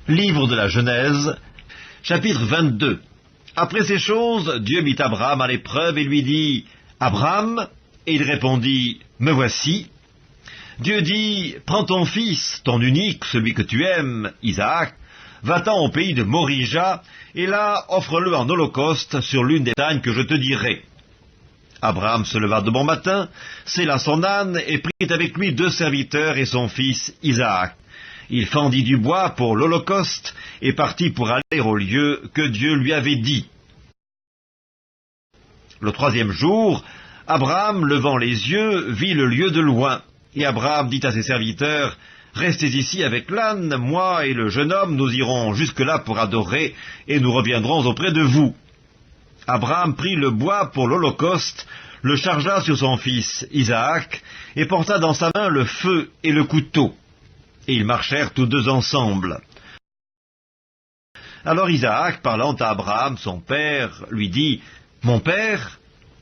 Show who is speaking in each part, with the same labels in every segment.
Speaker 1: Livre de la Genèse, chapitre 22. Après ces choses, Dieu mit Abraham à l'épreuve et lui dit, « Abraham ?» Et il répondit, « Me voici. » Dieu dit, « Prends ton fils, ton unique, celui que tu aimes, Isaac, va-t'en au pays de Morija, et là offre-le en holocauste sur l'une des montagnes que je te dirai. » Abraham se leva de bon matin, sella son âne et prit avec lui 2 serviteurs et son fils Isaac. Il fendit du bois pour l'holocauste et partit pour aller au lieu que Dieu lui avait dit. Le 3e jour, Abraham, levant les yeux, vit le lieu de loin. Et Abraham dit à ses serviteurs, « Restez ici avec l'âne, moi et le jeune homme, nous irons jusque-là pour adorer, et nous reviendrons auprès de vous. » Abraham prit le bois pour l'holocauste, le chargea sur son fils Isaac, et porta dans sa main le feu et le couteau. Et ils marchèrent tous 2 ensemble. Alors Isaac, parlant à Abraham, son père, lui dit, « Mon père ?»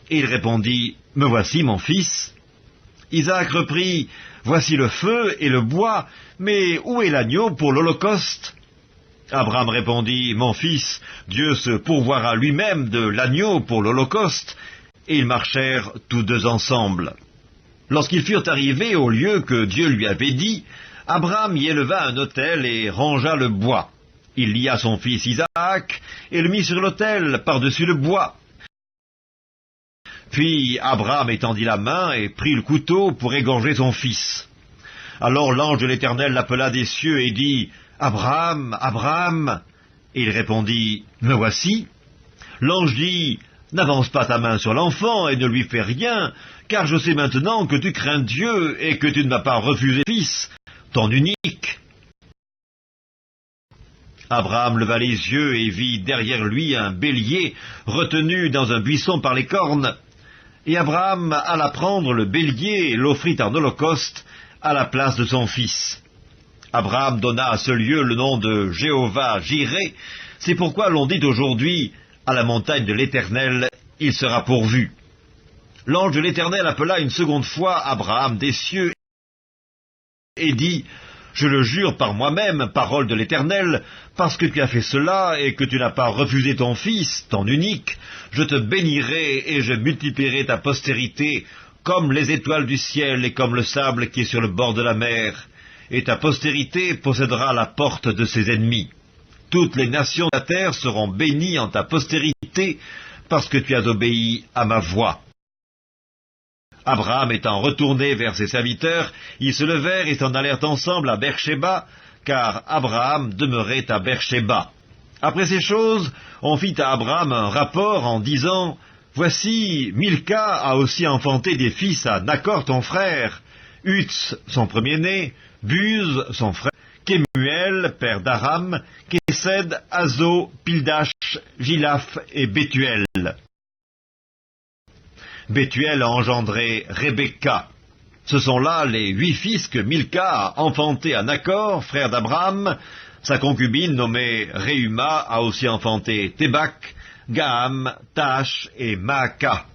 Speaker 1: Et il répondit, « Me voici, mon fils. » Isaac reprit, « Voici le feu et le bois, mais où est l'agneau pour l'holocauste ?» Abraham répondit, « Mon fils, Dieu se pourvoira lui-même de l'agneau pour l'holocauste. » Et ils marchèrent tous 2 ensemble. Lorsqu'ils furent arrivés au lieu que Dieu lui avait dit, Abraham y éleva un autel et rangea le bois. Il lia son fils Isaac et le mit sur l'autel par-dessus le bois. Puis Abraham étendit la main et prit le couteau pour égorger son fils. Alors l'ange de l'Éternel l'appela des cieux et dit, « Abraham, Abraham !» Et il répondit, « Me voici. » L'ange dit, « N'avance pas ta main sur l'enfant et ne lui fais rien, car je sais maintenant que tu crains Dieu et que tu ne m'as pas refusé fils, ton unique. » Abraham leva les yeux et vit derrière lui un bélier retenu dans un buisson par les cornes. Et Abraham alla prendre le bélier et l'offrit en holocauste à la place de son fils. Abraham donna à ce lieu le nom de Jéhovah-Jireh. C'est pourquoi l'on dit aujourd'hui, à la montagne de l'Éternel, il sera pourvu. L'ange de l'Éternel appela une seconde fois Abraham des cieux et dit, « Je le jure par moi-même, parole de l'Éternel, parce que tu as fait cela et que tu n'as pas refusé ton fils, ton unique, je te bénirai et je multiplierai ta postérité comme les étoiles du ciel et comme le sable qui est sur le bord de la mer. Et ta postérité possédera la porte de ses ennemis. Toutes les nations de la terre seront bénies en ta postérité, parce que tu as obéi à ma voix. » Abraham étant retourné vers ses serviteurs, ils se levèrent et s'en allèrent ensemble à Beersheba, car Abraham demeurait à Beersheba. Après ces choses, on fit à Abraham un rapport en disant, « Voici, Milca a aussi enfanté des fils à Nachor ton frère, Uts son premier-né, Buz son frère, Kemuel, père d'Aram, Kesed, Azo, Pildash, Gilaph et Bethuel. Bethuel a engendré Rebecca. Ce sont là les 8 fils que Milca a enfantés à Nachor, frère d'Abraham. Sa concubine nommée Reuma a aussi enfanté Tébach, Gaham, Tash et Maaka.